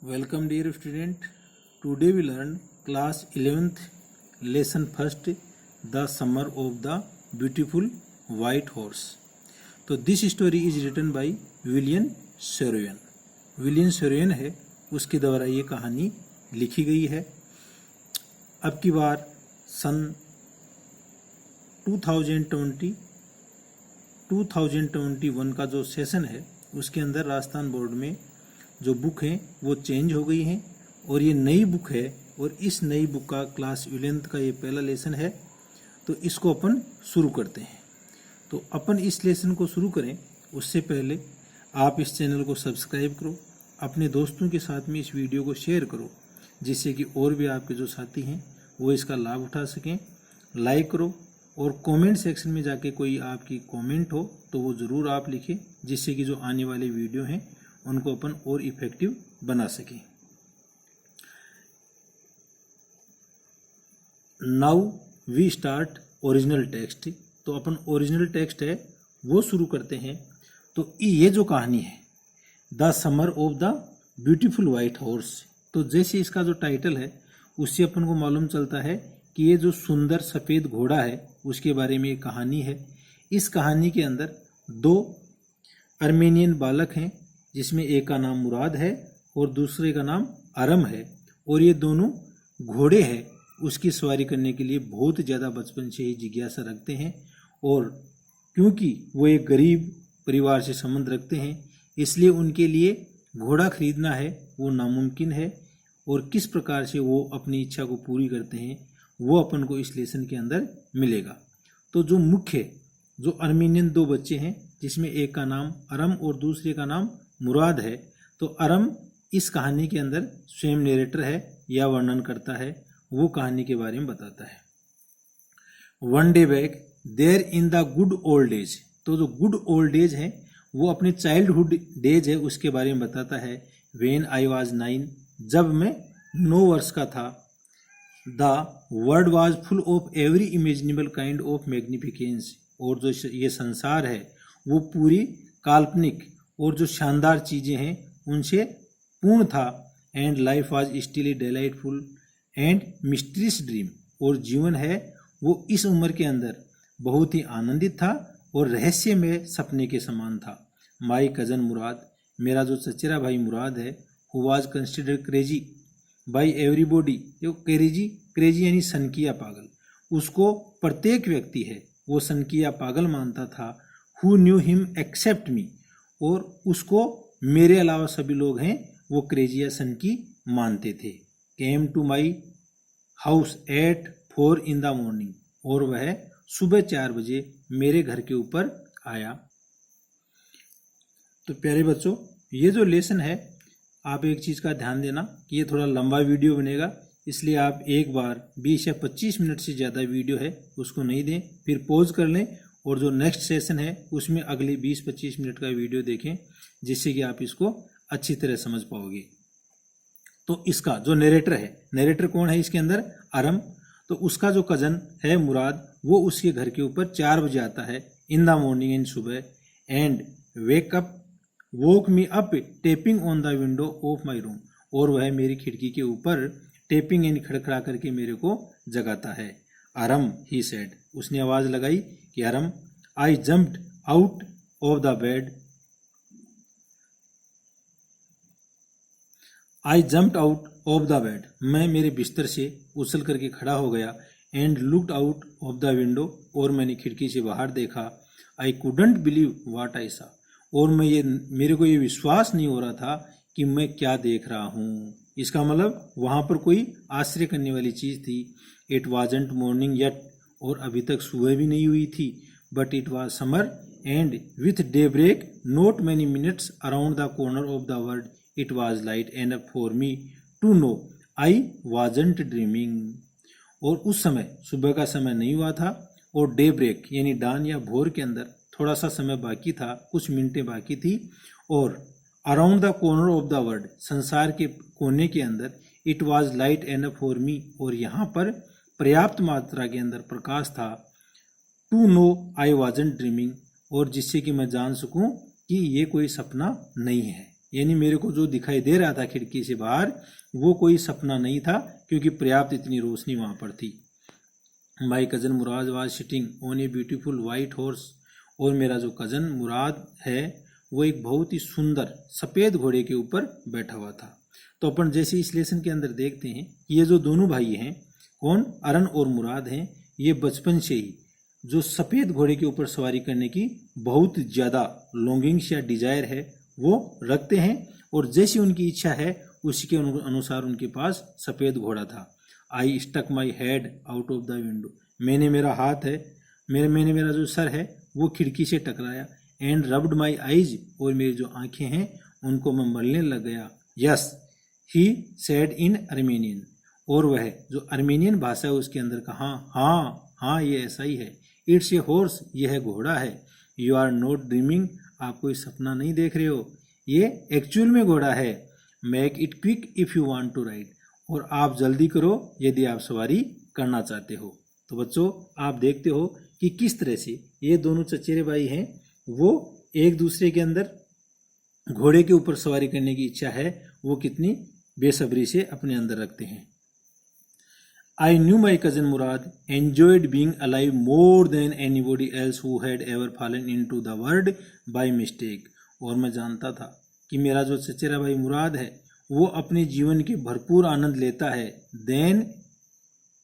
Welcome dear student. Today we learn class 11th lesson first, the summer of the beautiful white horse. तो this story is written by William Saroyan. William Saroyan है, उसके द्वारा ये कहानी लिखी गई है. अब की बार सन 2021 का जो सेशन है उसके अंदर राजस्थान बोर्ड में जो बुक है वो चेंज हो गई हैं और ये नई बुक है और इस नई बुक का क्लास 11th का ये पहला लेसन है. तो इसको अपन शुरू करते हैं. तो अपन इस लेसन को शुरू करें उससे पहले आप इस चैनल को सब्सक्राइब करो, अपने दोस्तों के साथ में इस वीडियो को शेयर करो जिससे कि और भी आपके जो साथी हैं वो इसका लाभ उठा सकें. लाइक करो और कमेंट सेक्शन में जाके कोई आपकी कमेंट हो तो वो ज़रूर आप लिखें जिससे कि जो आने वाले वीडियो हैं उनको अपन और इफेक्टिव बना सकें. Now we start original text. तो अपन ओरिजिनल टेक्स्ट है वो शुरू करते हैं. तो ये जो कहानी है the summer of the beautiful white horse, तो जैसे इसका जो टाइटल है उससे अपन को मालूम चलता है कि ये जो सुंदर सफ़ेद घोड़ा है उसके बारे में एक कहानी है. इस कहानी के अंदर दो अर्मेनियन बालक हैं जिसमें एक का नाम मुराद है और दूसरे का नाम अरम है और ये दोनों घोड़े हैं उसकी सवारी करने के लिए बहुत ज़्यादा बचपन से ही जिज्ञासा रखते हैं. और क्योंकि वो एक गरीब परिवार से संबंध रखते हैं इसलिए उनके लिए घोड़ा खरीदना है वो नामुमकिन है. और किस प्रकार से वो अपनी इच्छा को पूरी करते हैं वो अपन को इस लेसन के अंदर मिलेगा. तो जो मुख्य जो अर्मेनियन दो बच्चे हैं जिसमें एक का नाम अरम और दूसरे का नाम मुराद है, तो अरम इस कहानी के अंदर स्वयं नरेटर है या वर्णन करता है, वो कहानी के बारे में बताता है. One day back there in the good old age. तो जो गुड ओल्ड एज है वो अपने चाइल्डहुड डेज है उसके बारे में बताता है. व्हेन आई वाज 9, जब मैं 9 वर्ष का था. The world was full of every imaginable kind of magnificence. और जो ये संसार है वो पूरी काल्पनिक और जो शानदार चीज़ें हैं उनसे पूर्ण था. And life was still a delightful and mysterious dream. और जीवन है वो इस उम्र के अंदर बहुत ही आनंदित था और रहस्यमय सपने के समान था. माई कज़न मुराद, मेरा जो चचेरा भाई मुराद है, who was considered crazy by everybody. जो क्रेजी यानी सनकिया पागल, उसको प्रत्येक व्यक्ति है वो सनकिया पागल मानता था. हु न्यू हिम एक्सेप्ट मी, और उसको मेरे अलावा सभी लोग हैं वो क्रेजी या सनकी मानते थे. Came to my house at 4 in the morning, और वह सुबह 4 बजे मेरे घर के ऊपर आया. तो प्यारे बच्चों, ये जो लेसन है आप एक चीज़ का ध्यान देना कि ये थोड़ा लंबा वीडियो बनेगा, इसलिए आप एक बार 20 या 25 मिनट से ज़्यादा वीडियो है उसको नहीं दें, फिर पॉज कर लें और जो नेक्स्ट सेशन है उसमें अगले 20-25 मिनट का वीडियो देखें जिससे कि आप इसको अच्छी तरह समझ पाओगे. तो इसका जो नरेटर है, नरेटर कौन है इसके अंदर? अरम. तो उसका जो कज़न है मुराद वो उसके घर के ऊपर 4 बजे आता है इन द मॉर्निंग, इन सुबह. And woke me up tapping on the window of my room, और वह मेरी खिड़की के ऊपर टेपिंग यानी खड़खड़ा करके मेरे को जगाता है. अरम ही सेड, उसने आवाज़ लगाई कि Aram. I jumped out of the bed, I jumped out of the bed, मैं मेरे बिस्तर से उछल करके खड़ा हो गया. And looked out of the window, और मैंने खिड़की से बाहर देखा. आई couldn't believe what I saw, और मेरे को ये विश्वास नहीं हो रहा था कि मैं क्या देख रहा हूँ. इसका मतलब वहाँ पर कोई आश्चर्य करने वाली चीज़ थी. इट वाजंट मॉर्निंग येट, और अभी तक सुबह भी नहीं हुई थी. But it was summer and with day break not many minutes around the corner of the world it was light enough for me to know I wasn't dreaming. और उस समय सुबह का समय नहीं हुआ था और डे ब्रेक यानी डान या भोर के अंदर थोड़ा सा समय बाकी था, कुछ मिनटें बाकी थी. और around the corner of the world, संसार के कोने के अंदर, it was light enough for me, और यहाँ पर पर्याप्त मात्रा के अंदर प्रकाश था. To know I wasn't dreaming, और जिससे कि मैं जान सकूं कि ये कोई सपना नहीं है. यानी मेरे को जो दिखाई दे रहा था खिड़की से बाहर वो कोई सपना नहीं था, क्योंकि पर्याप्त इतनी रोशनी वहाँ पर थी। माई cousin Murad was sitting on a beautiful white horse, और मेरा जो कज़न मुराद है वो एक बहुत ही सुंदर सफ़ेद घोड़े के ऊपर बैठा हुआ था। तो अपन जैसे इस लेसन के अंदर देखते हैं, ये जो दोनों भाई हैं, कौन, अरन और मुराद हैं, ये बचपन से ही जो सफ़ेद घोड़े के ऊपर सवारी करने की बहुत ज़्यादा लॉन्गिंग्स या डिजायर है वो रखते हैं, और जैसी उनकी इच्छा है उसी के अनुसार उनके पास सफ़ेद घोड़ा था। I stuck my head out of the window, मैंने मेरा हाथ है, मैंने मेरा जो सर है वो खिड़की से टकराया। एंड रब्ड माई आईज, और मेरी जो आंखें हैं उनको मैं मलने लग गया। Yes he said in Armenian, और वह जो अर्मेनियन भाषा है उसके अंदर कहा, हाँ ये ऐसा ही है। इट्स ए हॉर्स, यह है घोड़ा है। यू आर नॉट ड्रीमिंग, आप कोई सपना नहीं देख रहे हो, ये एक्चुअल में घोड़ा है। Make it quick if you want to ride, और आप जल्दी करो यदि आप सवारी करना चाहते हो। तो बच्चों आप देखते हो कि किस तरह से ये दोनों चचेरे भाई हैं वो एक दूसरे के अंदर घोड़े के ऊपर सवारी करने की इच्छा है वो कितनी बेसब्री से अपने अंदर रखते हैं। I knew my cousin Murad enjoyed being alive more than anybody else who had ever fallen into the world by mistake, और मैं जानता था कि मेरा जो चचेरा भाई मुराद है वो अपने जीवन के भरपूर आनंद लेता है than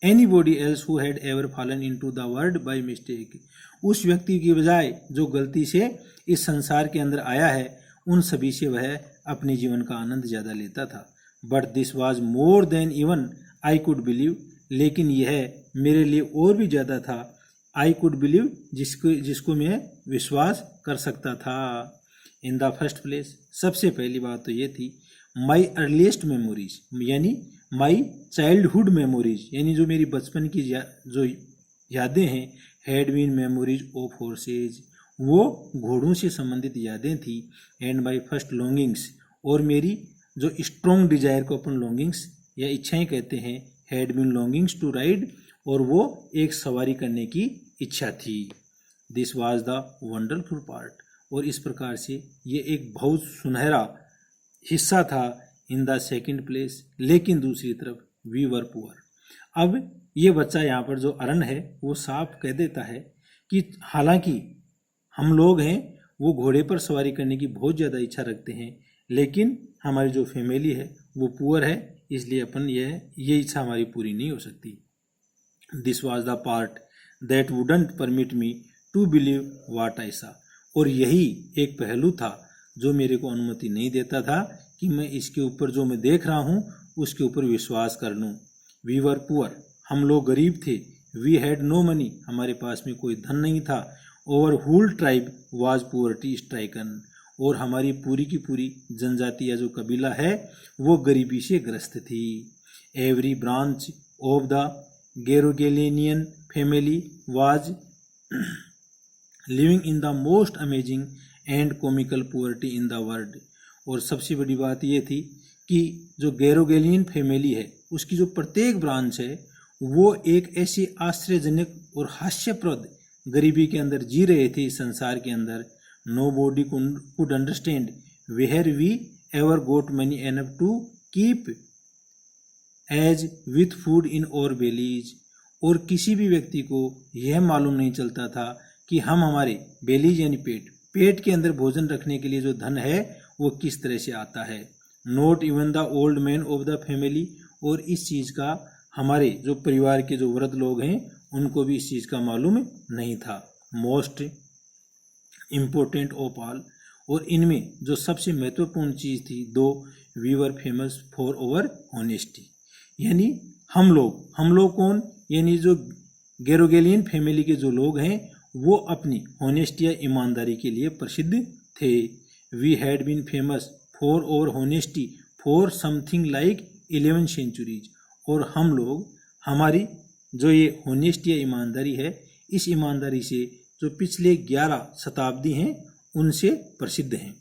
anybody else who had ever fallen into the world by mistake, उस व्यक्ति की बजाय जो गलती से इस संसार के अंदर आया है उन सभी से वह अपने जीवन का आनंद ज़्यादा लेता था। But this was more than even I could believe, लेकिन यह मेरे लिए और भी ज़्यादा था। आई कुड बिलीव, जिसको मैं विश्वास कर सकता था। इन द फर्स्ट प्लेस, सबसे पहली बात तो ये थी, माई अर्लीस्ट मेमोरीज, यानी माई चाइल्डहुड मेमोरीज, यानी जो मेरी बचपन की जो यादें हैं, had been memories of horses, वो घोड़ों से संबंधित यादें थी। एंड माई फर्स्ट लॉन्गिंग्स, और मेरी जो स्ट्रॉन्ग डिजायर को अपन लॉन्गिंग्स या इच्छाएं कहते हैं, had been longings to ride, और वो एक सवारी करने की इच्छा थी। This was the wonderful part, और इस प्रकार से ये एक बहुत सुनहरा हिस्सा था। इन द सेकेंड प्लेस, लेकिन दूसरी तरफ वी वर पुअर। अब ये बच्चा यहाँ पर जो अरन है वो साफ कह देता है कि हालांकि हम लोग हैं वो घोड़े पर सवारी करने की बहुत ज़्यादा इच्छा रखते हैं, लेकिन हमारी जो फैमिली है वो पुअर है, इसलिए अपन ये इच्छा हमारी पूरी नहीं हो सकती। This was the part that wouldn't permit me to believe what I saw, और यही एक पहलू था जो मेरे को अनुमति नहीं देता था कि मैं इसके ऊपर जो मैं देख रहा हूँ उसके ऊपर विश्वास कर लूँ। वी वर पुअर, हम लोग गरीब थे। वी हैड नो मनी, हमारे पास में कोई धन नहीं था। Our whole tribe was poverty stricken, और हमारी पूरी की पूरी जनजाति या जो कबीला है वो गरीबी से ग्रस्त थी। Every branch of the Garoghlanian family was living in the most amazing and comical poverty in the world, और सबसे बड़ी बात ये थी कि जो गेरोगेलियन फैमिली है उसकी जो प्रत्येक ब्रांच है वो एक ऐसी आश्चर्यजनक और हास्यप्रद गरीबी के अंदर जी रहे थे इस संसार के अंदर। Nobody could understand where we ever got money enough to keep us with food in our bellies, और किसी भी व्यक्ति को यह मालूम नहीं चलता था कि हम हमारे बेलीज यानी पेट के अंदर भोजन रखने के लिए जो धन है वो किस तरह से आता है। Not even the old man of the family, और इस चीज़ का हमारे जो परिवार के जो वृद्ध लोग हैं उनको भी इस चीज़ का मालूम नहीं था। मोस्ट इम्पोर्टेंट ऑफ ऑल, और इनमें जो सबसे महत्वपूर्ण चीज़ थी, though, we were famous for our honesty, यानी हम लोग कौन, यानी जो गेरोगेलियन फैमिली के जो लोग हैं वो अपनी ऑनेस्टी या ईमानदारी के लिए प्रसिद्ध थे। We had been famous for our honesty for something like 11 centuries, और हम लोग हमारी जो ये ऑनेस्टी या ईमानदारी है, इस ईमानदारी से जो पिछले 11 शताब्दी हैं उनसे प्रसिद्ध हैं।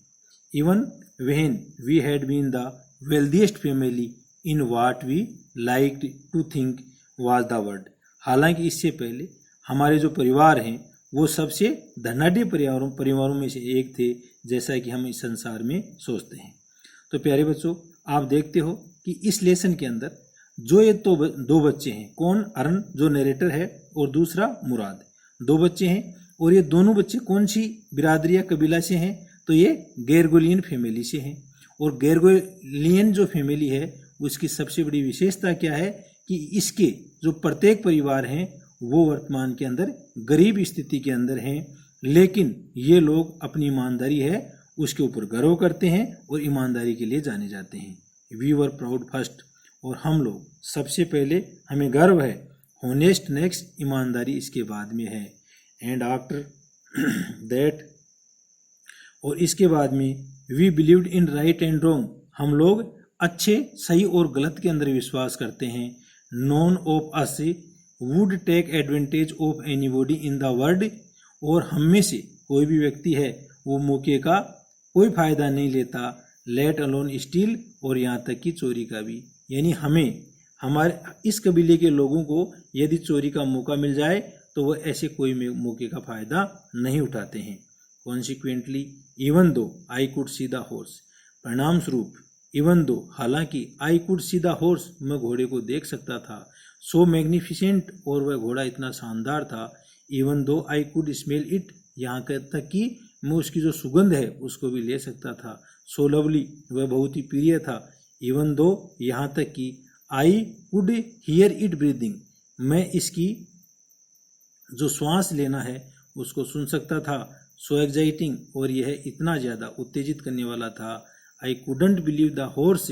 Even when we had been the wealthiest family in what we liked to think was the world, हालांकि इससे पहले हमारे जो परिवार हैं वो सबसे धनाढ्य परिवारों में से एक थे, जैसा कि हम इस संसार में सोचते हैं। तो प्यारे बच्चों, आप देखते हो कि इस लेसन के अंदर जो ये तो दो बच्चे हैं, कौन? अरुण जो नरेटर है और दूसरा मुराद, दो बच्चे हैं। और ये दोनों बच्चे कौन सी बिरादरी या कबीला से हैं? तो ये गेरगोलियन फैमिली से हैं। और गेरगोलियन जो फैमिली है उसकी सबसे बड़ी विशेषता क्या है कि इसके जो प्रत्येक परिवार हैं वो वर्तमान के अंदर गरीब स्थिति के अंदर हैं, लेकिन ये लोग अपनी ईमानदारी है उसके ऊपर गर्व करते हैं और ईमानदारी के लिए जाने जाते हैं। वी वर प्राउड फर्स्ट, और हम लोग सबसे पहले, हमें गर्व है। होनेस्ट नेक्स्ट, ईमानदारी इसके बाद में है। एंड आफ्टर दैट, और इसके बाद में we believed in right and wrong, हम लोग अच्छे सही और गलत के अंदर विश्वास करते हैं। None of us would take advantage of anybody in the world, और हम में से कोई भी व्यक्ति है वो मौके का कोई फायदा नहीं लेता। लेट अलोन स्टील, और यहाँ तक कि चोरी का भी। यानी हमें, हमारे इस कबीले के लोगों को यदि चोरी का मौका मिल जाए तो वह ऐसे कोई मौके का फायदा नहीं उठाते हैं। Consequently, even though I could see the horse, परिणाम स्वरूप, इवन दो हालांकि, I could see the horse, मैं घोड़े को देख सकता था। सो मैग्निफिसेंट, और वह घोड़ा इतना शानदार था। Even though I could smell it, यहाँ तक कि मैं उसकी जो सुगंध है उसको भी ले सकता था। सो लवली, वह बहुत ही प्रिय था। इवन दो, यहाँ तक कि I could hear it breathing, मैं इसकी जो श्वास लेना है उसको सुन सकता था। सो एक्साइटिंग, और यह इतना ज़्यादा उत्तेजित करने वाला था। I couldn't believe the horse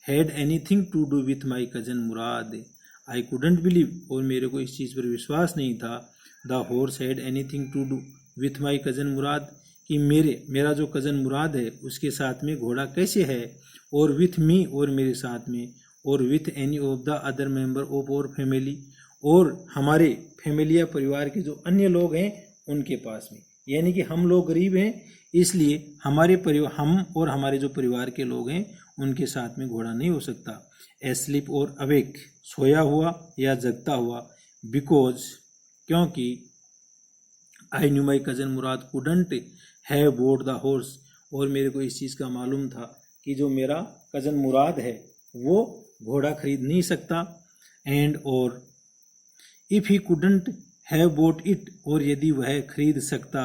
had anything to do with my cousin Mourad, I couldn't believe, और मेरे को इस चीज़ पर विश्वास नहीं था। The horse had anything to do with my cousin Mourad, कि मेरा जो कज़न मुराद है उसके साथ में घोड़ा कैसे है, और विथ मी, और मेरे साथ में, और with any of the other member of our family, और हमारे फैमिली या परिवार के जो अन्य लोग हैं उनके पास में। यानी कि हम लोग गरीब हैं, इसलिए हमारे परिवार, हम और हमारे जो परिवार के लोग हैं उनके साथ में घोड़ा नहीं हो सकता। एस्लीप और अवेक, सोया हुआ या जगता हुआ। बिकॉज, क्योंकि I knew my cousin Murad couldn't have boat the horse, और मेरे को इस चीज़ का मालूम था कि जो मेरा कजन मुराद है वो घोड़ा खरीद नहीं सकता। एंड और if he couldn't have bought it, और यदि वह खरीद सकता,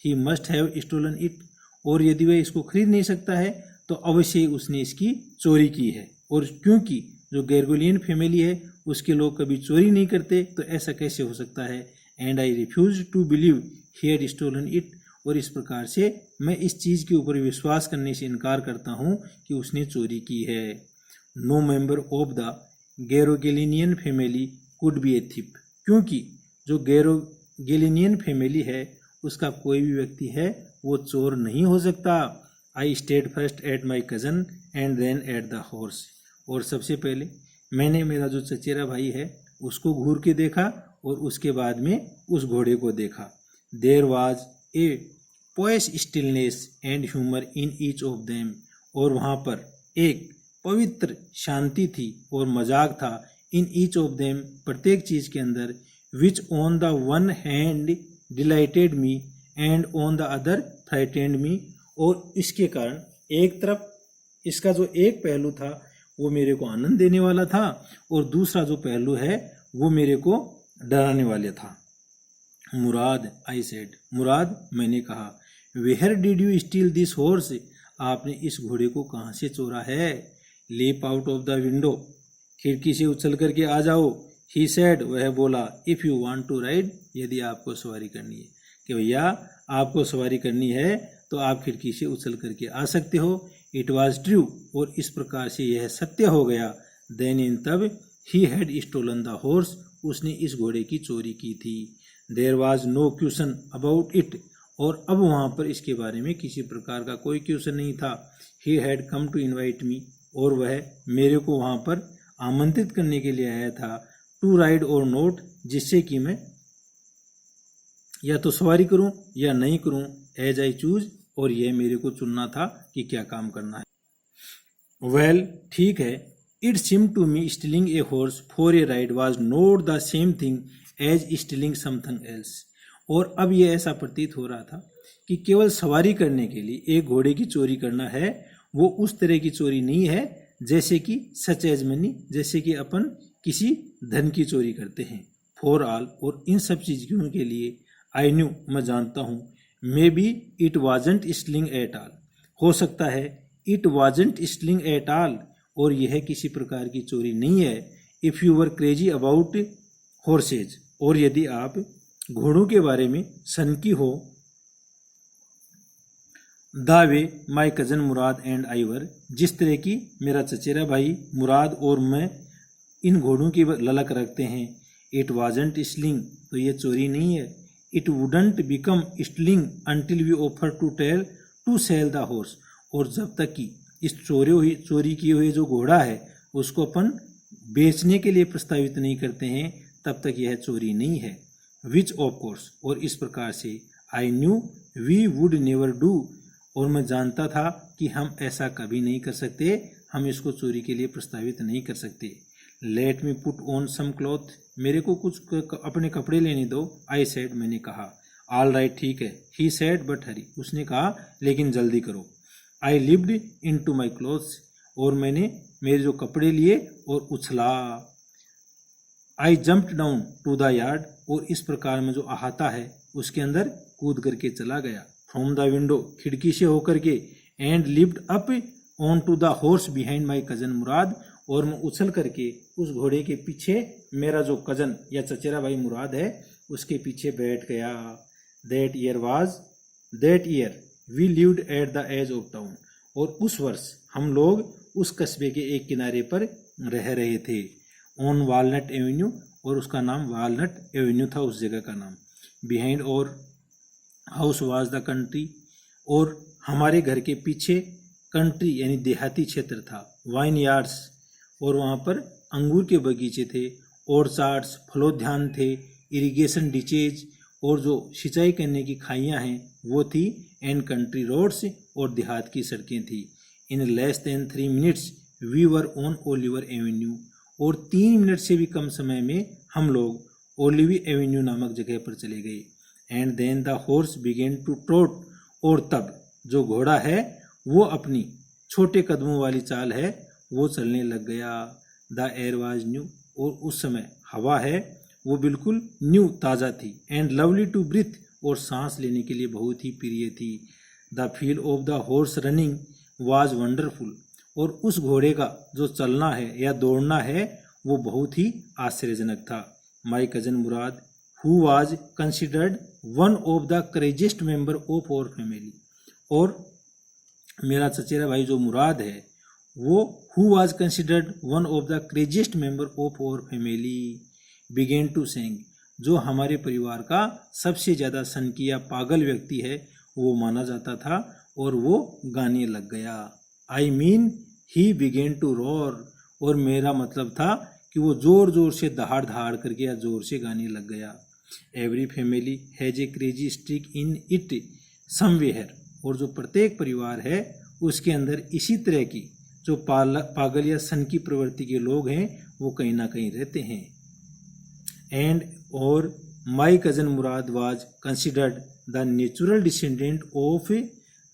he must have stolen it, और यदि वह इसको खरीद नहीं सकता है तो अवश्य ही उसने इसकी चोरी की है। और क्योंकि जो गेरगोलियन फैमिली है उसके लोग कभी चोरी नहीं करते, तो ऐसा कैसे हो सकता है। And I refuse to believe he had stolen it, और इस प्रकार से मैं इस चीज़ के ऊपर विश्वास करने से इनकार करता हूँ कि उसने चोरी की है। No member of the Garoghlanian family could be a thief, क्योंकि जो गेरोगेलिनियन फैमिली है उसका कोई भी व्यक्ति है वो चोर नहीं हो सकता। I stared first at my cousin and then at the horse, और सबसे पहले मैंने मेरा जो चचेरा भाई है उसको घूर के देखा और उसके बाद में उस घोड़े को देखा। There was a pious stillness and humour in each of them, और वहाँ पर एक पवित्र शांति थी और मजाक था। इन ईच ऑफ देम, प्रत्येक चीज़ के अंदर। Which on the one hand delighted me and on the other frightened me, और इसके कारण एक तरफ इसका जो एक पहलू था वो मेरे को आनंद देने वाला था, और दूसरा जो पहलू है वो मेरे को डराने वाले था। मुराद, आई सेड, मुराद, मैंने कहा। Where did you steal this horse, आपने इस घोड़े को कहाँ से चोरा है। Leap out of the window, खिड़की से उछल करके आ जाओ। ही सेड, वह बोला। If you want to ride, यदि आपको सवारी करनी है, कि भैया आपको सवारी करनी है तो आप खिड़की से उछल करके आ सकते हो। इट वॉज ट्रू, और इस प्रकार से यह सत्य हो गया। देन इन तब, he had stolen the horse, उसने इस घोड़े की चोरी की थी। There was no question about it, और अब वहाँ पर इसके बारे में किसी प्रकार का कोई क्वेश्चन नहीं था। He had come to invite me, और वह मेरे को वहाँ पर आमंत्रित करने के लिए आया था। टू राइड और नोट, जिससे कि मैं या तो सवारी करूं या नहीं करूं, एज आई चूज, और यह मेरे को चुनना था कि क्या काम करना है। वेल, ठीक है। It seem to me stealing a horse for a ride was not the same thing as stealing something else, और अब यह ऐसा प्रतीत हो रहा था कि केवल सवारी करने के लिए एक घोड़े की चोरी करना है वो उस तरह की चोरी नहीं है जैसे कि सच एज मनी, जैसे कि अपन किसी धन की चोरी करते हैं। फॉर ऑल, और इन सब चीज़ों के लिए, आई न्यू, मैं जानता हूँ, maybe it wasn't stealing at all, हो सकता है it wasn't stealing at all, और यह किसी प्रकार की चोरी नहीं है। If you were crazy about horses, और यदि आप घोड़ों के बारे में सनकी हो, the way my cousin Mourad and I were, जिस तरह की मेरा चचेरा भाई मुराद और मैं इन घोड़ों की ललक रखते हैं। इट वाजंट स्टिलिंग, तो ये चोरी नहीं है। It wouldn't become stealing until we offer to sell the horse, और जब तक कि इस चोरी किए हुए जो घोड़ा है उसको अपन बेचने के लिए प्रस्तावित नहीं करते हैं, तब तक यह चोरी नहीं है। विच ऑफ कोर्स, और इस प्रकार से I knew we would never do, और मैं जानता था कि हम ऐसा कभी नहीं कर सकते, हम इसको चोरी के लिए प्रस्तावित नहीं कर सकते। Let me put on some cloth, मेरे को कुछ अपने कपड़े लेने दो। आई सेड, मैंने कहा। ऑल राइट, ठीक है। ही सेड बट हरी, उसने कहा लेकिन जल्दी करो। I leaped into my clothes, और मैंने मेरे जो कपड़े लिए और उछला। I jumped down to the yard, और इस प्रकार में जो अहाता है उसके अंदर कूद करके चला गया। फ्रॉम द विंडो, खिड़की से होकर के, and leapt up onto the horse behind my cousin Mourad, और मैं उछल करके उस घोड़े के पीछे मेरा जो कजन या चचेरा भाई मुराद है उसके पीछे बैठ गया। That year we lived at the edge of town, और उस वर्ष हम लोग उस कस्बे के एक किनारे पर रह रहे थे। ऑन वालनट एवेन्यू, और उसका नाम वालनट एवेन्यू था उस जगह का नाम। बिहाइंड और हाउस वाज द कंट्री, और हमारे घर के पीछे कंट्री यानी देहाती क्षेत्र था। वाइन यार्ड्स, और वहाँ पर अंगूर के बगीचे थे। ऑर्चार्ड्स, फलोद्यान थे। इरिगेशन डिचेज, और जो सिंचाई करने की खाइयाँ हैं वो थी। एंड कंट्री रोड्स, और देहात की सड़कें थी। In less than 3 minutes we were on Oliver Avenue, और 3 मिनट से भी कम समय में हम लोग ओलिवी एवेन्यू नामक जगह पर चले गए। And then the horse began to trot, और तब जो घोड़ा है वो अपनी छोटे कदमों वाली चाल है वो चलने लग गया। द एयर वाज न्यू, और उस समय हवा है वो बिल्कुल न्यू, ताज़ा थी। एंड लवली टू ब्रीथ, और सांस लेने के लिए बहुत ही प्रिय थी। The feel of the horse running was wonderful, और उस घोड़े का जो चलना है या दौड़ना है वो बहुत ही आश्चर्यजनक था। My cousin Mourad, who was considered one of the craziest member of our family, और मेरा चचेरा भाई जो मुराद है वो who was considered one of the craziest member of our family, began to sing, जो हमारे परिवार का सबसे ज़्यादा सनकी या पागल व्यक्ति है वो माना जाता था, और वो गाने लग गया। I mean he began to roar, और मेरा मतलब था कि वो ज़ोर ज़ोर से दहाड़ दहाड़ करके या ज़ोर से गाने लग गया। Every family has a crazy streak in it somewhere, और जो प्रत्येक परिवार है उसके अंदर इसी तरह की जो पागल या सनकी प्रवृत्ति के लोग हैं वो कहीं ना कहीं रहते हैं। एंड और माई cousin Murad was considered the natural descendant of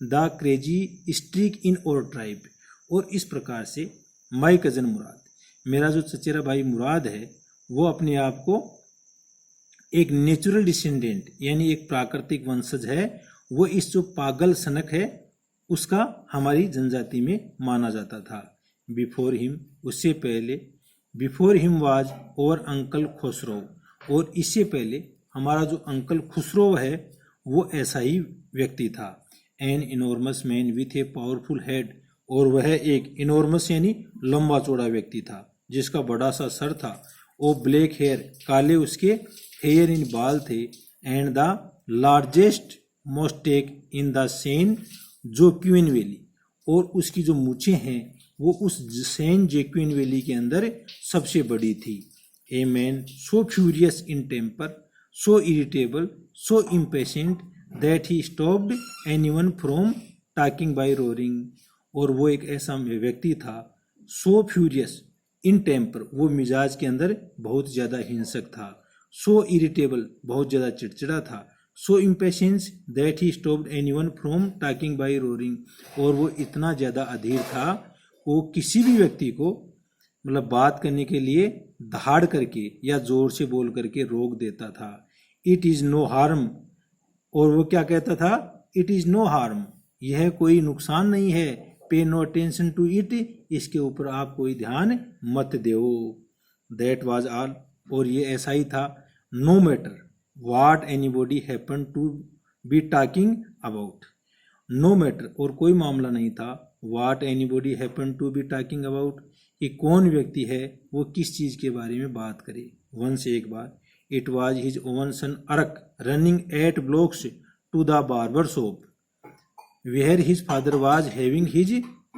the crazy streak इन और ट्राइब, और इस प्रकार से माई कजन मुराद, मेरा जो चचेरा भाई मुराद है वो अपने आप को एक नेचुरल डिसेंडेंट यानी एक प्राकृतिक वंशज है, वो इस जो पागल सनक है उसका हमारी जनजाति में माना जाता था। बिफोर हिम, उससे पहले, बिफोर हिम वाज और अंकल खुसरो, और इससे पहले हमारा जो अंकल खुसरो है वो ऐसा ही व्यक्ति था। An enormous man with a powerful head, और वह एक इनॉर्मस यानी लंबा चौड़ा व्यक्ति था जिसका बड़ा सा सर था। ओ ब्लैक हेयर, काले उसके हेयर इन बाल थे। And the largest mustache in the San Joaquin Valley, और उसकी जो मूछें हैं वो उस सेन जोक्विन वैली के अंदर सबसे बड़ी थी। A man so furious in temper, so irritable, so impatient that he stopped anyone from talking by roaring, और वो एक ऐसा व्यक्ति था सो फ्यूरियस इन टेम्पर, वो मिजाज के अंदर बहुत ज़्यादा हिंसक था। सो इरिटेबल, बहुत ज़्यादा चिड़चिड़ा था। So impatience that he stopped anyone from talking by roaring, और वो इतना ज़्यादा अधीर था, वो किसी भी व्यक्ति को मतलब बात करने के लिए दहाड़ करके या जोर से बोल करके रोक देता था। इट इज़ नो हार्म, और वो क्या कहता था, इट इज़ नो हार्म, यह कोई नुकसान नहीं है, पे नो अटेंशन टू इट, इसके ऊपर आप कोई ध्यान मत दो। दैट वाज ऑल, और ये ऐसा ही था। No matter what anybody happen to be talking about, no matter, और कोई मामला नहीं था, what anybody happen to be talking about, कि कौन व्यक्ति है वो किस चीज़ के बारे में बात करे। वंस एक बार, it was his own son Arak running 8 blocks to the barber shop where his father was having his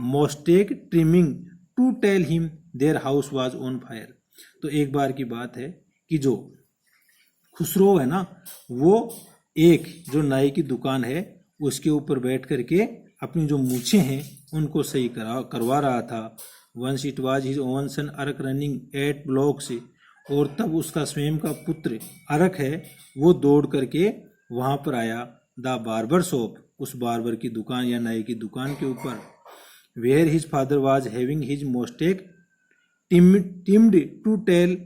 mustache trimming to tell him their house was on fire। तो एक बार की बात है कि जो खुसरो है ना, वो एक जो नाई की दुकान है उसके ऊपर बैठ करके अपनी जो मूछें हैं उनको सही करवा रहा था। Once it was his own son Arak running 8 blocks, और तब उसका स्वयं का पुत्र अरक है वो दौड़ करके वहाँ पर आया द बार्बर शॉप, उस बार्बर की दुकान या नाई की दुकान के ऊपर। Where his father was having his mustache trimmed to tell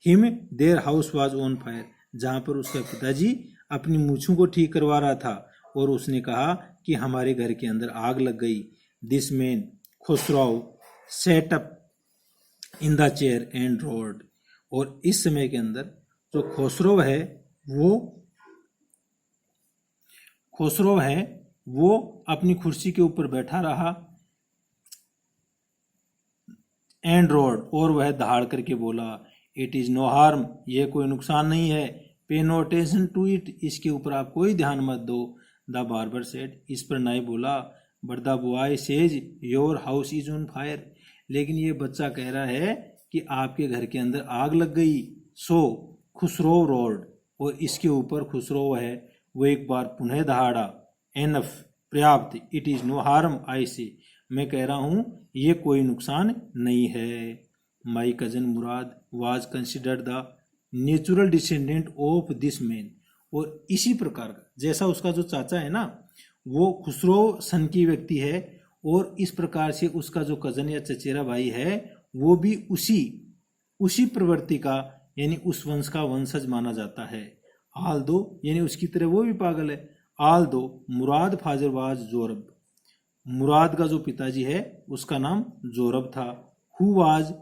him their house was on fire, जहाँ पर उसका पिताजी अपनी मूछों को ठीक करवा रहा था और उसने कहा कि हमारे घर के अंदर आग लग गई। This man Khosrove sat up in the chair and roared, और इस समय के अंदर जो खुसरो है वो अपनी कुर्सी के ऊपर बैठा रहा, एंड रोड, और वह दहाड़ करके बोला, इट इज़ नो हार्म, यह कोई नुकसान नहीं है, पे नो अटेंशन टू इट, इसके ऊपर आप कोई ध्यान मत दो। द बार्बर सेड, इस पर नाई बोला, but the boy says your house is on fire, लेकिन ये बच्चा कह रहा है कि आपके घर के अंदर आग लग गई। सो खुसरो रोड, और इसके ऊपर खुसरो है वो एक बार पुनः दहाड़ा, एनफ, पर्याप्त, it is no harm I say, मैं कह रहा हूँ ये कोई नुकसान नहीं है। माई cousin Murad was considered the natural descendant of this man, और इसी प्रकार जैसा उसका जो चाचा है ना वो खुसरो सन की व्यक्ति है, और इस प्रकार से उसका जो कजन या चचेरा भाई है वो भी उसी प्रवृत्ति का यानी उस वंश का वंशज माना जाता है। आल दो यानी उसकी तरह वो भी पागल है। आल दो मुराद फाजर वाज जोरब, मुराद का जो पिताजी है उसका नाम जोरब था। Who was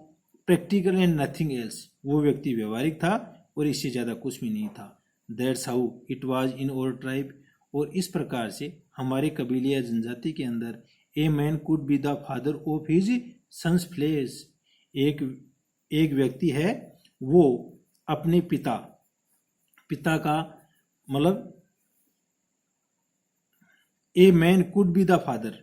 practical and nothing else, वो व्यक्ति व्यवहारिक था और इससे ज़्यादा कुछ भी नहीं था। That's how it was in our tribe, और इस प्रकार से हमारे कबीले या जनजाति के अंदर a man could be the father of his son's flesh, एक व्यक्ति है वो अपने पिता का मतलब a man could be the father,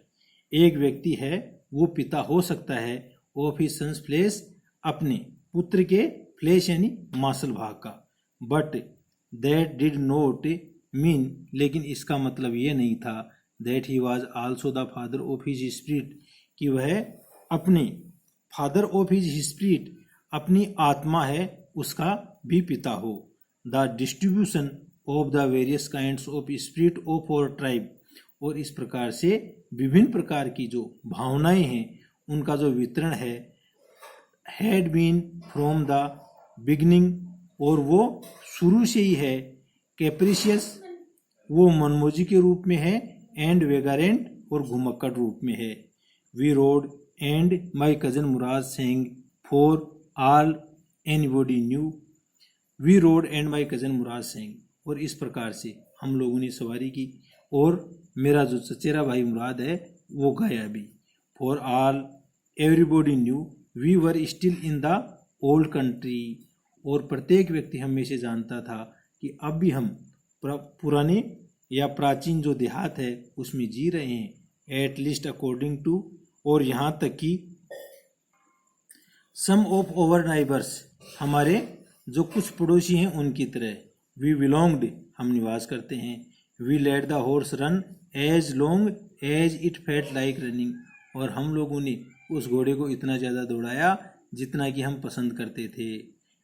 एक व्यक्ति है वो पिता हो सकता है ऑफ हिज सन्स फ्लेश, अपने पुत्र के फ्लेश यानी मांसल भाग का। But that did not mean, लेकिन इसका मतलब ये नहीं था that he was also the father of his spirit, कि वह अपने फादर ऑफ हिज स्पिरिट, अपनी आत्मा है उसका भी पिता हो। The distribution of the various kinds of spirit of our tribe, और इस प्रकार से विभिन्न प्रकार की जो भावनाएं हैं उनका जो वितरण है, had been from the beginning, और वो शुरू से ही है। कैप्रिशियस, वो मनमोजी के रूप में है, एंड वेगारेंट, और घुमक्कड़ रूप में है। We rode and my cousin Mourad sang for all anybody knew, we rode and my cousin Mourad sang, और इस प्रकार से हम लोगों ने सवारी की और मेरा जो चचेरा भाई मुराद है वो गाया भी। For all everybody knew we were still in the old country, और प्रत्येक व्यक्ति हमें से जानता था कि अब भी हम पुराने या प्राचीन जो देहात है उसमें जी रहे हैं। एट लीस्ट अकॉर्डिंग टू, और यहाँ तक कि सम ऑफ ओवर नाइबर्स, हमारे जो कुछ पड़ोसी हैं उनकी तरह। वी बिलोंग्ड, हम निवास करते हैं। We let the horse run as long as it felt like running, और हम लोगों ने उस घोड़े को इतना ज़्यादा दौड़ाया जितना कि हम पसंद करते थे।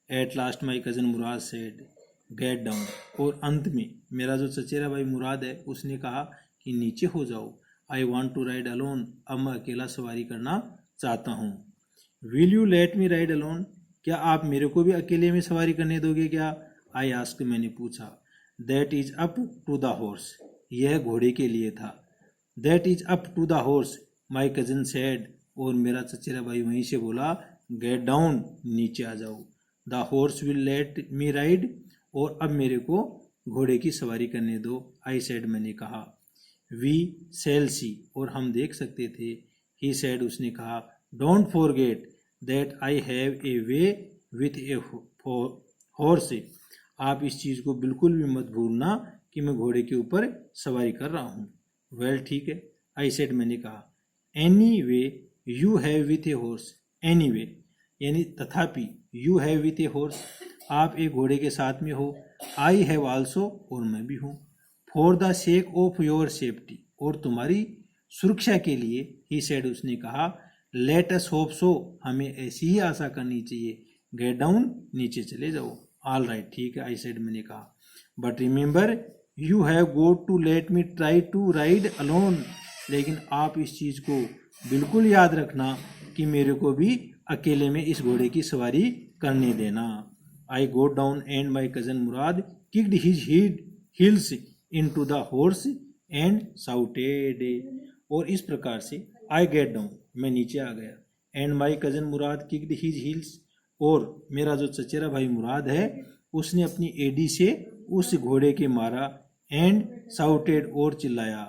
At last my cousin Murad said, get down. और अंत में मेरा जो चचेरा भाई मुराद है उसने कहा कि नीचे हो जाओ, I want to ride alone, अब मैं अकेला सवारी करना चाहता हूँ। Will you let me ride alone, क्या आप मेरे को भी अकेले में सवारी करने दोगे क्या? आई आस्क, मैंने पूछा। That is up to the horse, यह घोड़े के लिए था। That is up to the horse, my cousin said, और मेरा चचेरा भाई वहीं से बोला, गेट डाउन, नीचे आ जाओ। The horse will let me ride, और अब मेरे को घोड़े की सवारी करने दो, आई सेड, मैंने कहा। वी सेल सी, और हम देख सकते थे। ही सेड, उसने कहा। Don't forget that I have a way with a horse, आप इस चीज़ को बिल्कुल भी मत भूलना कि मैं घोड़े के ऊपर सवारी कर रहा हूँ। वेल ठीक है, आई सेड, मैंने कहा। Any way you have with a horse, any way यानी तथापि, you have with a horse, आप एक घोड़े के साथ में हो। आई हैव आल्सो, और मैं भी हूँ। For the sake of your safety, और तुम्हारी सुरक्षा के लिए। ही सेड, उसने कहा। लेट अस होप सो, हमें ऐसी ही आशा करनी चाहिए। गेट डाउन, नीचे चले जाओ। ऑल राइट, ठीक है, आई सेड, मैंने कहा। But remember you have got to let me try to ride alone, लेकिन आप इस चीज़ को बिल्कुल याद रखना कि मेरे को भी अकेले में इस घोड़े की सवारी करने देना। I got down and my cousin Mourad kicked his heels into the horse and shouted, और इस प्रकार से आई गेट डाउन, मैं नीचे आ गया। And my cousin Mourad kicked his heels, और मेरा जो चचेरा भाई मुराद है उसने अपनी एडी से उस घोड़े के मारा। एंड साउटेड, और चिल्लाया।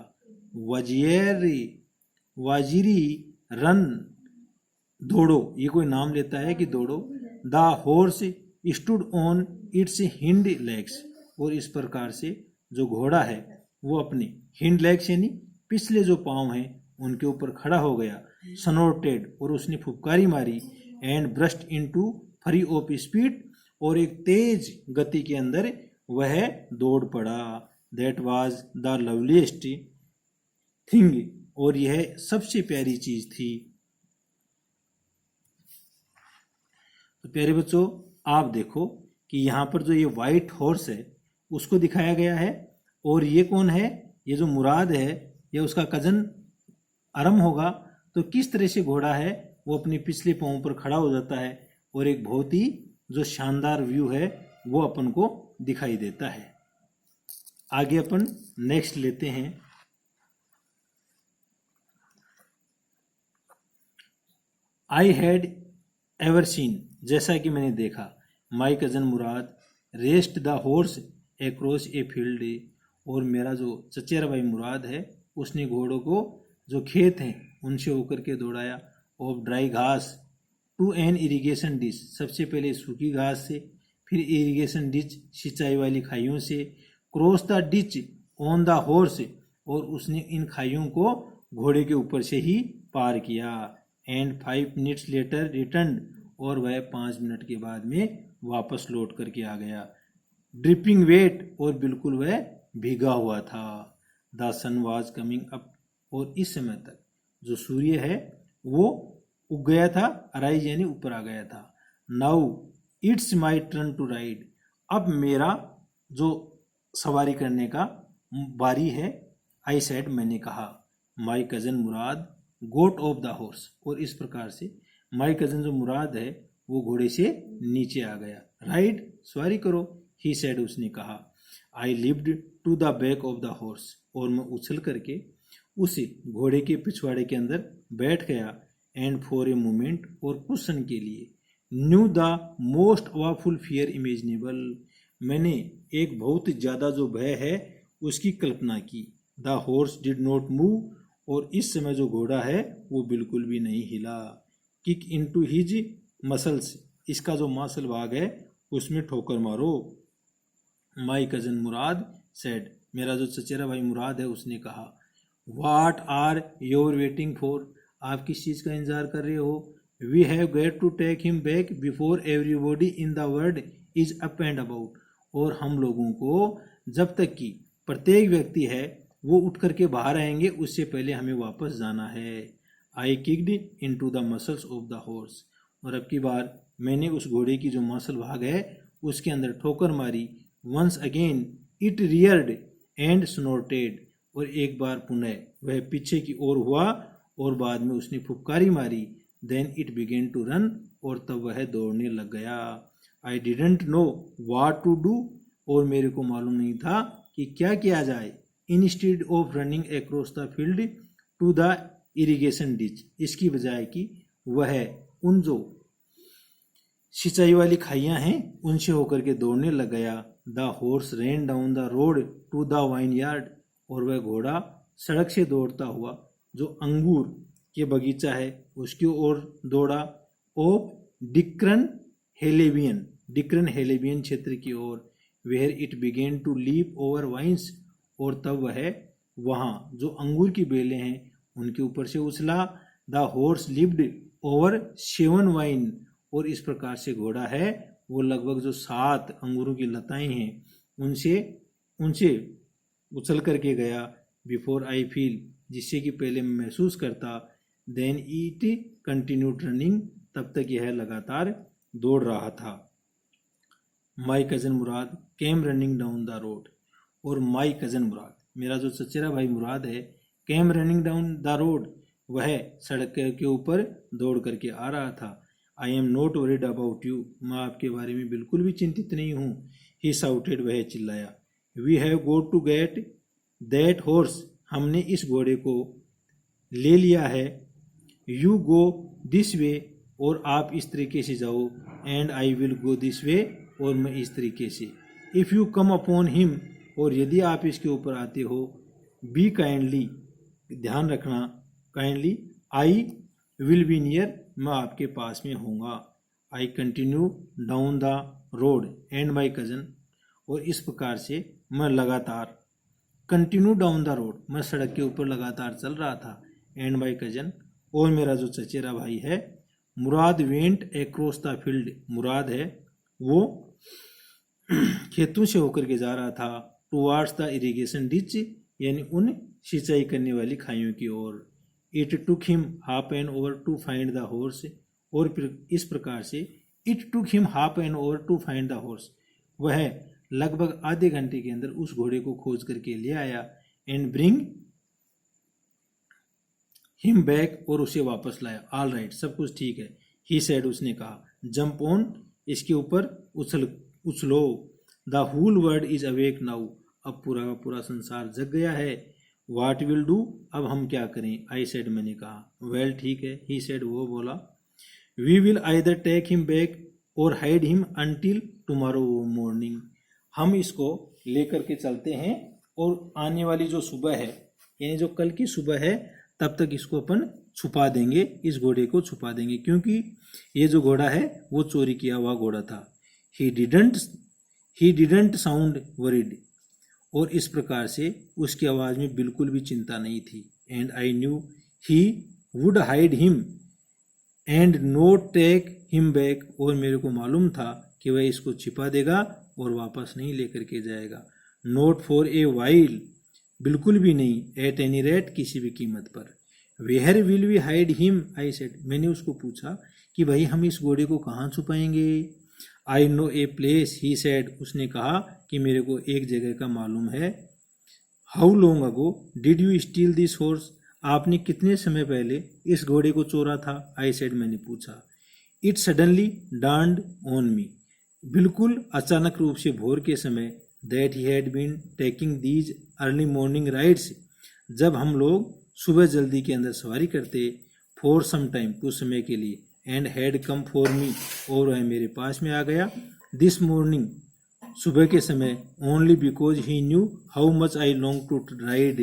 वाजिरी रन, दौड़ो, ये कोई नाम लेता है कि दौड़ो। The horse stood on it's hind legs, और इस प्रकार से जो घोड़ा है वो अपने हिंड लेग्स यानी पिछले जो पाँव हैं उनके ऊपर खड़ा हो गया। सनोटेड, और उसने फुफकारी मारी। And burst into free of speed, और एक तेज गति के अंदर वह दौड़ पड़ा। That was the loveliest thing, और यह सबसे प्यारी चीज थी। तो प्यारे बच्चों, आप देखो कि यहाँ पर जो ये वाइट हॉर्स है उसको दिखाया गया है, और ये कौन है? ये जो मुराद है ये उसका कजन अरम होगा। तो किस तरह से घोड़ा है वो अपने पिछले पाँव पर खड़ा हो जाता है, और एक बहुत ही जो शानदार व्यू है वो अपन को दिखाई देता है। आगे अपन नेक्स्ट लेते हैं। आई हैड एवर सीन, जैसा कि मैंने देखा। माई cousin Murad rest the horse across a field, और मेरा जो चचेरा भाई मुराद है उसने घोड़ों को जो खेत हैं उनसे होकर के दौड़ाया। ऑफ ड्राई घास टू एन इरिगेशन डिच, सबसे पहले सूखी घास से, फिर इरिगेशन डिच सिंचाई वाली खाइयों से। Cross the ditch on the horse, और उसने इन खाइयों को घोड़े के ऊपर से ही पार किया। एंड 5 मिनट्स लेटर रिटर्न, और वह 5 मिनट के बाद में वापस लौट करके आ गया। ड्रिपिंग वेट, और बिल्कुल वह भीगा हुआ था। The sun was coming up, और इस समय तक जो सूर्य है वो उग गया था, अराइज यानी ऊपर आ गया था। Now it's my turn to ride, अब मेरा जो सवारी करने का बारी है। आई सेड, मैंने कहा। My cousin Murad got off the horse, और इस प्रकार से माई कजन जो मुराद है वो घोड़े से नीचे आ गया। राइड, सवारी करो। ही सेड, उसने कहा। I leaped to the back of the horse, और मैं उछल करके उस घोड़े के पिछवाड़े के अंदर बैठ गया। एंड फॉर ए मोमेंट, और कुछ क्षण के लिए, knew the most awful fear imaginable, मैंने एक बहुत ज़्यादा जो भय है उसकी कल्पना की। The horse did not move, और इस समय जो घोड़ा है वो बिल्कुल भी नहीं हिला। किक इनटू हिज मसल्स, इसका जो मासल भाग है उसमें ठोकर मारो। माई कजन मुराद सेड, मेरा जो चचेरा भाई मुराद है उसने कहा। What are you're waiting for, आप किस चीज़ का इंतजार कर रहे हो? We have got to take him back before everybody in the world is up and about, और हम लोगों को जब तक कि प्रत्येक व्यक्ति है वो उठ करके बाहर आएंगे उससे पहले हमें वापस जाना है। I kicked into the muscles of the horse, और अब की बार मैंने उस घोड़े की जो मसल भाग है उसके अंदर ठोकर मारी। Once again it reared and snorted, और एक बार पुनः वह पीछे की ओर हुआ और बाद में उसने फुफकारी मारी। Then it began to run, और तब वह दौड़ने लग गया। I didn't know what to do, और मेरे को मालूम नहीं था कि क्या किया जाए। Instead of running across the field to the irrigation ditch, इसकी बजाय कि वह उन जो सिंचाई वाली खाइयां हैं उनसे होकर के दौड़ने लग गया। The horse ran down the road to the vineyard, और वह घोड़ा सड़क से दौड़ता हुआ जो अंगूर के बगीचा है उसकी ओर दौड़ा। ऑफ डिक्रन हेलेबियन क्षेत्र की ओर, where it began to leap over vines, और तब वह वहाँ जो अंगूर की बेलें हैं उनके ऊपर से उछला। The horse leaped over 7 vine, और इस प्रकार से घोड़ा है वो लगभग जो 7 अंगूरों की लताएं हैं उनसे उछल करके गया। बिफोर आई फील, जिससे कि पहले मैं महसूस करता। देन इट कंटिन्यूड रनिंग, तब तक यह लगातार दौड़ रहा था। माई cousin Murad came running down the road, और माई कज़न मुराद, मेरा जो चचेरा भाई मुराद है, came running down the road, वह सड़क के ऊपर दौड़ करके आ रहा था। I am not worried about you, मैं आपके बारे में बिल्कुल भी चिंतित नहीं हूँ। ही साउटेड, वह चिल्लाया। We have got to get that horse, हमने इस घोड़े को ले लिया है। यू गो दिस वे, और आप इस तरीके से जाओ। And I will go this way, और मैं इस तरीके से। If you come upon him, और यदि आप इसके ऊपर आते हो। बी काइंडली, ध्यान रखना, kindly, I will be near, मैं आपके पास में होऊंगा। I continue down the road and my cousin, और इस प्रकार से मैं लगातार कंटिन्यू डाउन द रोड, मैं सड़क के ऊपर लगातार चल रहा था। एंड माई कज़न, और मेरा जो चचेरा भाई है, मुराद वेंट अक्रॉस द फील्ड, मुराद है वो खेतों से होकर के जा रहा था। टुवार्ड्स द इरिगेशन डिच, यानी उन सिंचाई करने वाली खाइयों की ओर। It took him half an hour to find the horse, और फिर इस प्रकार से it took him half an hour to find the horse, वह लगभग आधे घंटे के अंदर उस घोड़े को खोज करके ले आया। एंड ब्रिंग हिम बैक, और उसे वापस लाया। ऑल राइट, सब कुछ ठीक है। ही सेड, उसने कहा। जंप ऑन, इसके ऊपर उछलो। The whole world is awake now, अब पूरा का पूरा संसार जग गया है। व्हाट विल डू, अब हम क्या करें। आई सेड, मैंने कहा। वेल, ठीक है। ही सेड, वो बोला। We will either take him back or hide him until tomorrow morning, हम इसको लेकर के चलते हैं और आने वाली जो सुबह है, यानी जो कल की सुबह है, तब तक इसको अपन छुपा देंगे, इस घोड़े को छुपा देंगे, क्योंकि ये जो घोड़ा है वो चोरी किया हुआ घोड़ा था। ही डिडंट साउंड वरीड, और इस प्रकार से उसकी आवाज़ में बिल्कुल भी चिंता नहीं थी। And I knew he would hide him and not take him back, और मेरे को मालूम था कि वह इसको छिपा देगा और वापस नहीं लेकर के जाएगा। नॉट फॉर ए वाइल, बिल्कुल भी नहीं। एट एनी रेट, किसी भी कीमत पर। Where will we hide him, I said, मैंने उसको पूछा कि भाई हम इस घोड़े को कहाँ छुपाएंगे। I know a place, he said, उसने कहा कि मेरे को एक जगह का मालूम है। How long ago did you steal this horse, आपने कितने समय पहले इस घोड़े को चोरा था। आई सेड, मैंने पूछा। It suddenly dawned on me, बिल्कुल अचानक रूप से भोर के समय, that he had been taking these early morning rides, जब हम लोग सुबह जल्दी के अंदर सवारी करते, फॉर सम टाइम, कुछ समय के लिए, and had come for me, और वह मेरे पास में आ गया, दिस मॉर्निंग, सुबह के समय, only because he knew how much I long to ride,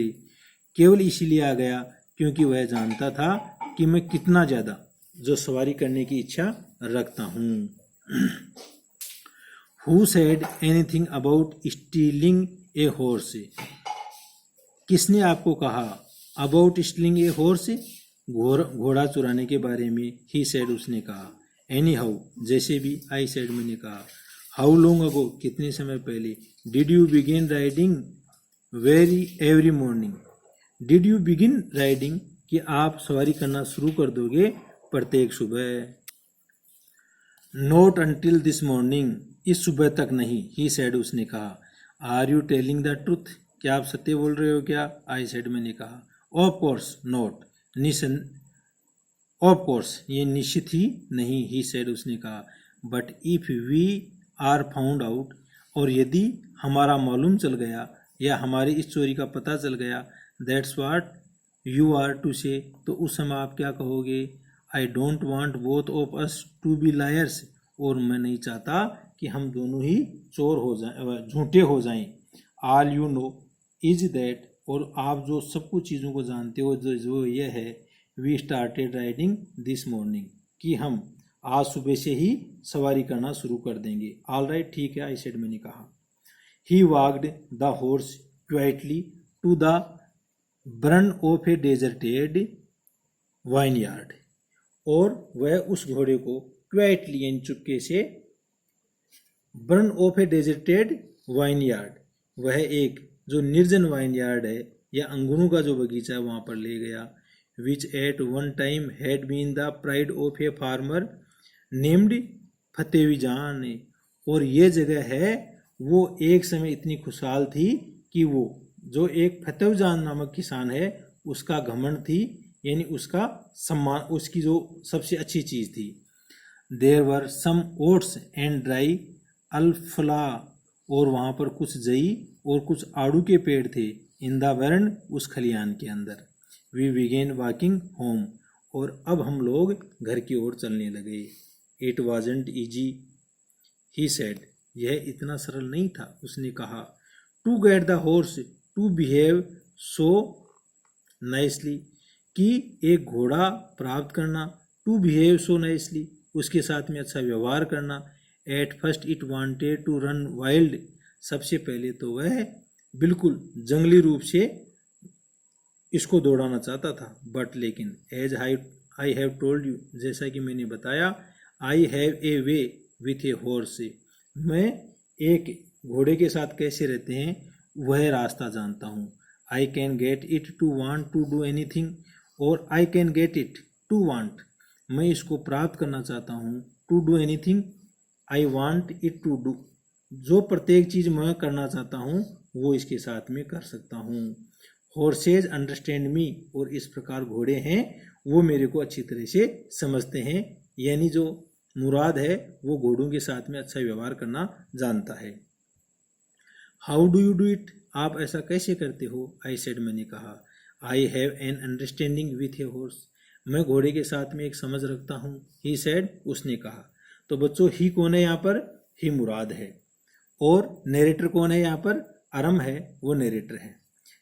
केवल इसीलिए आ गया क्योंकि वह जानता था कि मैं कितना ज़्यादा जो सवारी करने की इच्छा रखता हूँ। Who said anything about stealing a horse? किसने आपको कहा about stealing a horse? घोड़ा चुराने के बारे में। He said, उसने कहा। Anyhow, जैसे भी। I said, मैंने कहा। How long ago, कितने समय पहले। Did you begin riding every morning? Did you begin riding, कि आप सवारी करना शुरू कर दोगे प्रत्येक सुबह। Not until this morning, इस सुबह तक नहीं, ही सेड उसने कहा। Are you telling the truth, क्या आप सत्य बोल रहे हो क्या? आई सेड मैंने कहा। Of course not, of course ये निश्चित ही नहीं, ही सेड उसने कहा। But if we are found out, और यदि हमारा मालूम चल गया या हमारी इस चोरी का पता चल गया, that's what you are to say, तो उस समय आप क्या कहोगे? I don't want both of us to be liars, और मैं नहीं चाहता कि हम दोनों ही चोर हो जाएं, झूठे हो जाएं। All you know is that, और आप जो सब कुछ चीज़ों को जानते हो जो ये है, we started riding this morning, कि हम आज सुबह से ही सवारी करना शुरू कर देंगे। ऑल राइट, ठीक है, आई सेड मैंने कहा। He walked the horse quietly to the barn of a deserted vineyard, और वह उस घोड़े को क्वाइटली यानी चुपके से barn of a deserted vineyard, वह एक जो निर्जन वाइन यार्ड है या अंगूरों का जो बगीचा है वहाँ पर ले गया। Which at one time had been the pride of a farmer named Fetvajian, और ये जगह है वो एक समय इतनी खुशहाल थी कि वो जो एक फतेव जान नामक किसान है उसका घमंड थी, यानी उसका सम्मान, उसकी जो सबसे अच्छी चीज़ थी। There were some oats and dry अल्फला, और वहाँ पर कुछ जई और कुछ आड़ू के पेड़ थे। इन द बर्न, उस खलियान के अंदर। वी बिगेन वॉकिंग होम, और अब हम लोग घर की ओर चलने लगे। It wasn't easy, he said, यह इतना सरल नहीं था, उसने कहा। To get the horse to behave so nicely, कि एक घोड़ा प्राप्त करना, टू बिहेव सो नाइसली, उसके साथ में अच्छा व्यवहार करना। At first it wanted to run wild, सबसे पहले तो वह बिल्कुल जंगली रूप से इसको दौड़ाना चाहता था। बट लेकिन as I have told you, जैसा कि मैंने बताया, I have a way with a horse, मैं एक घोड़े के साथ कैसे रहते हैं वह रास्ता जानता हूँ। I can get it to want to do anything, और I can get it to want, मैं इसको प्राप्त करना चाहता हूँ। To do anything, I want it to do, जो प्रत्येक चीज़ मैं करना चाहता हूँ वो इसके साथ में कर सकता हूँ। हॉर्सेज अंडरस्टैंड मी, और इस प्रकार घोड़े हैं वो मेरे को अच्छी तरह से समझते हैं, यानी जो मुराद है वो घोड़ों के साथ में अच्छा व्यवहार करना जानता है। How do you do it, आप ऐसा कैसे करते हो? आई सेड, मैंने कहा। I have an understanding with a horse, मैं घोड़े के साथ में एक समझ रखता हूँ। ही सेड, उसने कहा। तो बच्चों, ही कौन है यहाँ पर? ही मुराद है। और नरेटर कौन है यहाँ पर? अरम है, वो नरेटर है।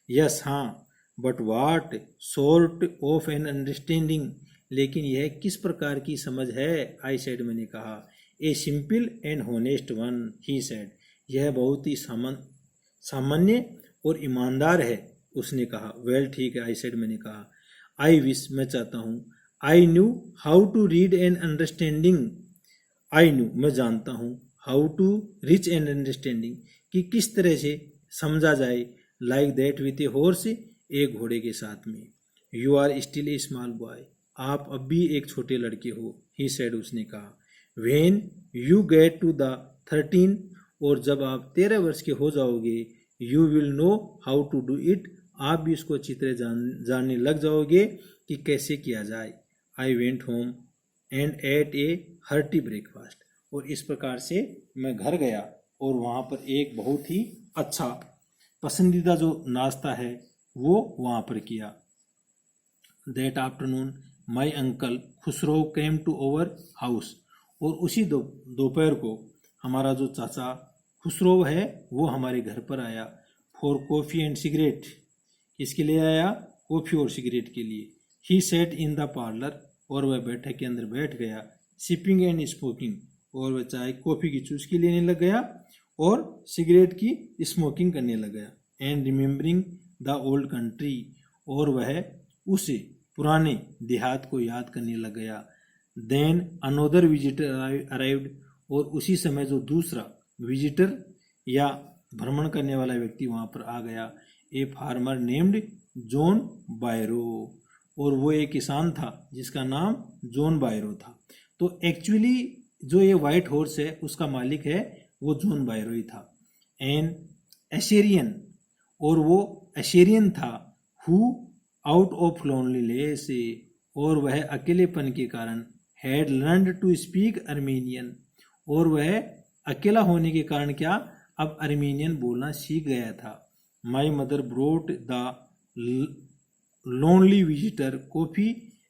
यस, हाँ, but what sort of an understanding, लेकिन यह किस प्रकार की समझ है? आई सेड, मैंने कहा। A simple and honest one, he said, यह बहुत ही सामान्य और ईमानदार है, उसने कहा। वेल, ठीक है, आई सेड, मैंने कहा। आई विश, मैं चाहता हूँ। I knew how to read an understanding, I knew, मैं जानता हूँ। How to reach an understanding, कि किस तरह से समझा जाए। Like that with a horse, एक घोड़े के साथ में। You are still a small boy, आप अब भी एक छोटे लड़के हो। ही सेड, उसने कहा। When you get to the 13, और जब आप 13 वर्ष के हो जाओगे, you will know how to do it, आप भी इसको अच्छी तरह जानने लग जाओगे कि कैसे किया जाए। I went home and ate a hearty breakfast, और इस प्रकार से मैं घर गया और वहाँ पर एक बहुत ही अच्छा पसंदीदा जो नाश्ता है वो वहाँ पर किया। That afternoon my uncle Khosrove came to over house, और उसी दोपहर को हमारा जो चाचा खुसरो है वो हमारे घर पर आया। फॉर कॉफ़ी एंड सिगरेट, किसके लिए आया? कॉफ़ी और सिगरेट के लिए। ही सेट इन द पार्लर, और वह बैठक के अंदर बैठ गया। सिपिंग एंड स्मोकिंग, और वह चाय कॉफ़ी की चुस्की लेने लग गया और सिगरेट की स्मोकिंग करने लग गया। And remembering the old country, और वह उस पुराने देहात को याद करने लग गया। देन अनोदर विजिटर अराइव्ड, और उसी समय जो दूसरा विजिटर या भ्रमण करने वाला व्यक्ति वहाँ पर आ गया। ए फार्मर नेम्ड जॉन बायरो, और वो एक किसान था जिसका नाम जॉन बायरो था। तो एक्चुअली जो ये वाइट हॉर्स है उसका मालिक है वो जॉन बायरो ही था। एन एशेरियन, और वो एशेरियन था। हु आउट ऑफ लोनलीनेस, और वह अकेलेपन के कारण had learned to speak Armenian, और वह अकेला होने के कारण क्या अब अर्मेनियन बोलना सीख गया था। My mother brought the lonely visitor coffee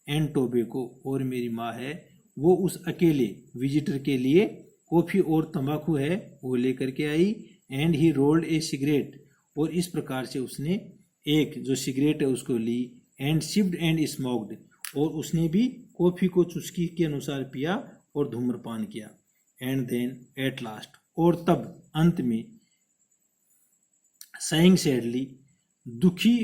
and tobacco, और मेरी माँ है वो उस अकेले विजिटर के लिए कॉफ़ी और तंबाकू है वो लेकर के आई। And he rolled a cigarette, और इस प्रकार से उसने एक जो सिगरेट है उसको ली। एंड सिप्ड एंड स्मोक्ड, और उसने भी कॉफ़ी को चुस्की के अनुसार पिया और धूम्रपान किया। एंड देन एट लास्ट, और तब अंत में saying सैडली, दुखी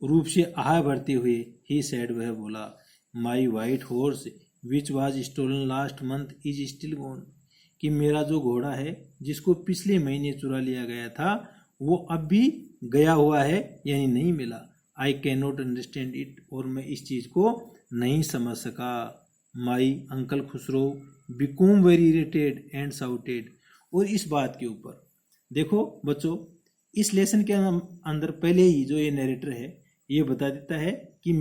रूप से आह भरते हुए ही सैड वह बोला, my white horse which was stolen last month is still gone, कि मेरा जो घोड़ा है जिसको पिछले महीने चुरा लिया गया था वो अब भी गया हुआ है यानी नहीं मिला। I can not understand it, और मैं इस चीज़ को नहीं समझ सका। माई uncle Khusro become very aerated and shouted, और इस बात के ऊपर देखो बच्चों, इस लेसन के अंदर पहले ही जो ये नरेटर है ये बता देता है कि